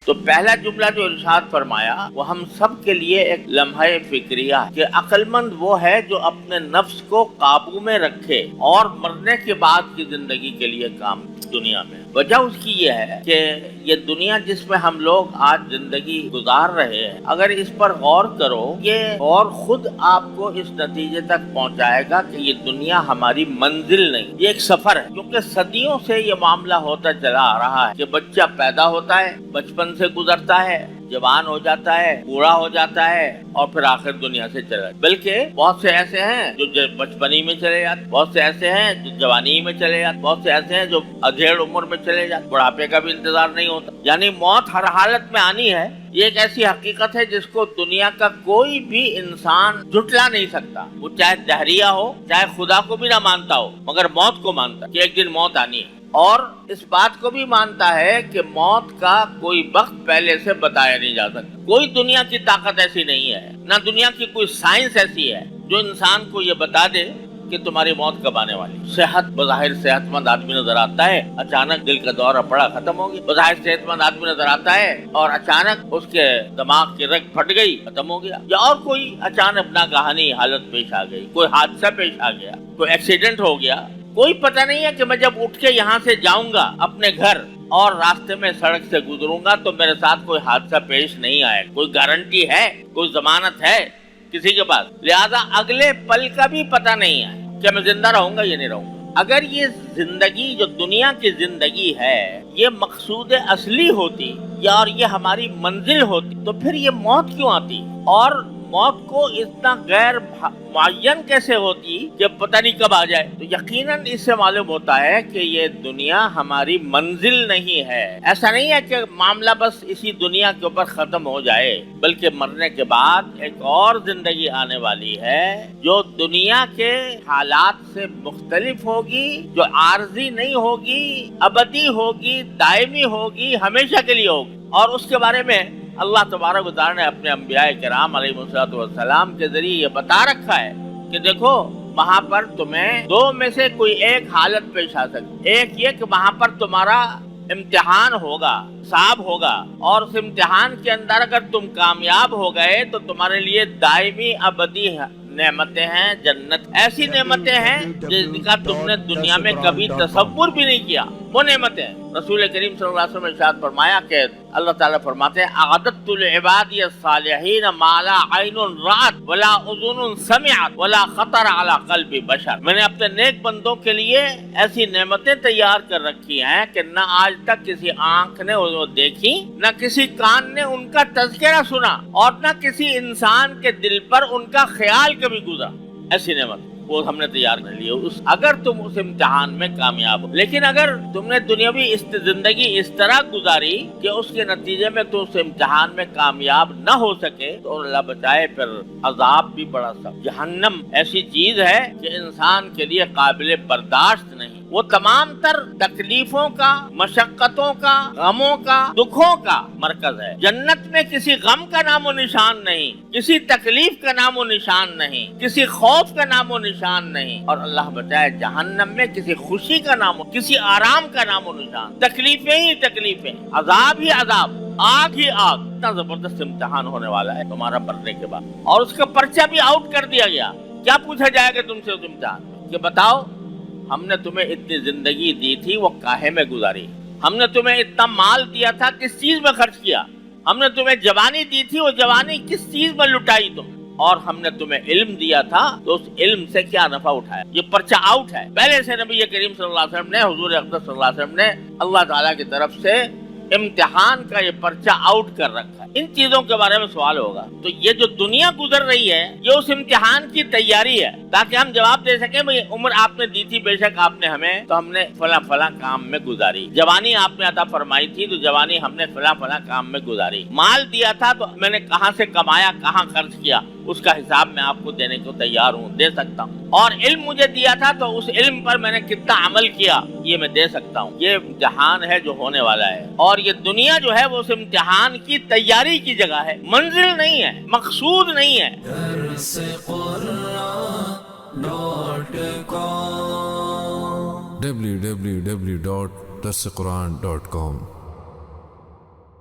تو پہلا جملہ جو ارشاد فرمایا وہ ہم سب کے لیے ایک لمحہ فکریہ ہے کہ عقل مند وہ ہے جو اپنے نفس کو قابو میں رکھے اور مرنے کے بعد کی زندگی کے لیے کام دنیا میں. وجہ اس کی یہ ہے کہ یہ دنیا جس میں ہم لوگ آج زندگی گزار رہے ہیں، اگر اس پر غور کرو، یہ اور خود آپ کو اس نتیجے تک پہنچائے گا کہ یہ دنیا ہماری منزل نہیں، یہ ایک سفر ہے. کیونکہ صدیوں سے یہ معاملہ ہوتا چلا آ رہا ہے کہ بچہ پیدا ہوتا ہے، بچپن سے گزرتا ہے، جوان ہو جاتا ہے، بوڑھا ہو جاتا ہے اور پھر آخر دنیا سے چلا جاتا ہے. بلکہ بہت سے ایسے ہیں جو بچپنی میں چلے جاتے، بہت سے ایسے ہیں جو جوانی میں چلے جاتے، بہت سے ایسے ہیں جو ادھیڑ عمر میں چلے جاتے، بڑھاپے کا بھی انتظار نہیں ہوتا. یعنی موت ہر حالت میں آنی ہے. یہ ایک ایسی حقیقت ہے جس کو دنیا کا کوئی بھی انسان جھٹلا نہیں سکتا. وہ چاہے دہریہ ہو، چاہے خدا کو بھی نہ مانتا ہو، مگر موت کو مانتا کہ ایک دن موت آنی ہے. اور اس بات کو بھی مانتا ہے کہ موت کا کوئی وقت پہلے سے بتایا نہیں جا سکتا. کوئی دنیا کی طاقت ایسی نہیں ہے، نہ دنیا کی کوئی سائنس ایسی ہے جو انسان کو یہ بتا دے کہ تمہاری موت کب آنے والی. صحت، بظاہر صحت مند آدمی نظر آتا ہے، اچانک دل کا دورہ پڑا ختم ہو گیا. بظاہر صحت مند آدمی نظر آتا ہے اور اچانک اس کے دماغ کی رگ پھٹ گئی، ختم ہو گیا. یا اور کوئی اچانک ناگہانی حالت پیش آ گئی، کوئی حادثہ پیش آ گیا، کوئی ایکسیڈنٹ ہو گیا. کوئی پتہ نہیں ہے کہ میں جب اٹھ کے یہاں سے جاؤں گا اپنے گھر اور راستے میں سڑک سے گزروں گا تو میرے ساتھ کوئی حادثہ پیش نہیں آئے. کوئی گارنٹی ہے، کوئی ضمانت ہے کسی کے پاس؟ لہذا اگلے پل کا بھی پتہ نہیں ہے کہ میں زندہ رہوں گا یا نہیں رہوں گا. اگر یہ زندگی جو دنیا کی زندگی ہے یہ مقصود اصلی ہوتی یا اور یہ ہماری منزل ہوتی تو پھر یہ موت کیوں آتی؟ اور موت کو اتنا غیر معین کیسے ہوتی کہ پتہ نہیں کب آ جائے؟ تو یقیناً اس سے معلوم ہوتا ہے کہ یہ دنیا ہماری منزل نہیں ہے. ایسا نہیں ہے کہ معاملہ بس اسی دنیا کے اوپر ختم ہو جائے، بلکہ مرنے کے بعد ایک اور زندگی آنے والی ہے جو دنیا کے حالات سے مختلف ہوگی، جو عارضی نہیں ہوگی، ابدی ہوگی، دائمی ہوگی، ہمیشہ کے لیے ہوگی. اور اس کے بارے میں اللہ تبارک و تعالیٰ نے اپنے انبیاء کرام علیہ السلام کے ذریعے یہ بتا رکھا ہے کہ دیکھو وہاں پر تمہیں دو میں سے کوئی ایک حالت پیش آ سکتی. ایک یہ کہ وہاں پر تمہارا امتحان ہوگا، حساب ہوگا، اور اس امتحان کے اندر اگر تم کامیاب ہو گئے تو تمہارے لیے دائمی ابدی نعمتیں ہیں، جنت ایسی نعمتیں ہیں جن کا تم نے دنیا میں کبھی تصور بھی نہیں کیا. وہ نعمتیں رسول کریم صلی اللہ علیہ وسلم نے ارشاد فرمایا کہ اللہ تعالیٰ فرماتے ہیں اعددت لعبادی الصالحین ما لا عین رأت ولا اذن سمعت ولا خطر علی قلب بشر. میں نے اپنے نیک بندوں کے لیے ایسی نعمتیں تیار کر رکھی ہیں کہ نہ آج تک کسی آنکھ نے وہ دیکھی، نہ کسی کان نے ان کا تذکرہ سنا، اور نہ کسی انسان کے دل پر ان کا خیال کبھی گزرا. ایسی نعمت وہ ہم نے تیار کر لی اگر تم اس امتحان میں کامیاب ہو. لیکن اگر تم نے دنیاوی زندگی اس طرح گزاری کہ اس کے نتیجے میں تم اس امتحان میں کامیاب نہ ہو سکے تو اللہ بچائے پھر عذاب بھی بڑا سخت. جہنم ایسی چیز ہے کہ انسان کے لیے قابل برداشت نہیں. وہ تمام تر تکلیفوں کا، مشقتوں کا، غموں کا، دکھوں کا مرکز ہے. جنت میں کسی غم کا نام و نشان نہیں، کسی تکلیف کا نام و نشان نہیں، کسی خوف کا نام و نشان نہیں. اور اللہ بچائے جہنم میں کسی خوشی کا نام، کسی آرام کا نام و نشان. تکلیفیں ہی تکلیفیں، عذاب ہی عذاب، آگ ہی آگ. اتنا زبردست امتحان ہونے والا ہے تمہارا مرنے کے بعد. اور اس کا پرچہ بھی آؤٹ کر دیا گیا. کیا پوچھا جائے گا تم سے اس امتحان میں کہ بتاؤ ہم نے تمہیں اتنی زندگی دی تھی، وہ کاہے میں گزاری؟ ہم نے تمہیں اتنا مال دیا تھا، کس چیز میں خرچ کیا؟ ہم نے تمہیں جوانی دی تھی، وہ جوانی کس چیز میں لٹائی تم؟ اور ہم نے تمہیں علم دیا تھا تو اس علم سے کیا نفع اٹھایا؟ یہ پرچہ آؤٹ ہے. پہلے سے نبی کریم صلی اللہ علیہ وسلم نے، حضور اقدس صلی اللہ علیہ وسلم نے اللہ تعالیٰ کی طرف سے امتحان کا یہ پرچہ آؤٹ کر رکھا ہے. ان چیزوں کے بارے میں سوال ہوگا. تو یہ جو دنیا گزر رہی ہے یہ اس امتحان کی تیاری ہے تاکہ ہم جواب دے سکیں بھئی عمر آپ نے دی تھی، بے شک آپ نے ہمیں، تو ہم نے فلاں فلاں کام میں گزاری. جوانی آپ نے عطا فرمائی تھی تو جوانی ہم نے فلاں فلاں کام میں گزاری. مال دیا تھا تو میں نے کہاں سے کمایا، کہاں خرچ کیا، اس کا حساب میں آپ کو دینے کو تیار ہوں، دے سکتا ہوں. اور علم مجھے دیا تھا تو اس علم پر میں نے کتنا عمل کیا یہ میں دے سکتا ہوں. یہ امتحان ہے جو ہونے والا ہے. اور یہ دنیا جو ہے وہ اس امتحان کی تیاری کی جگہ ہے، منزل نہیں ہے، مقصود نہیں ہے. www.darsequran.com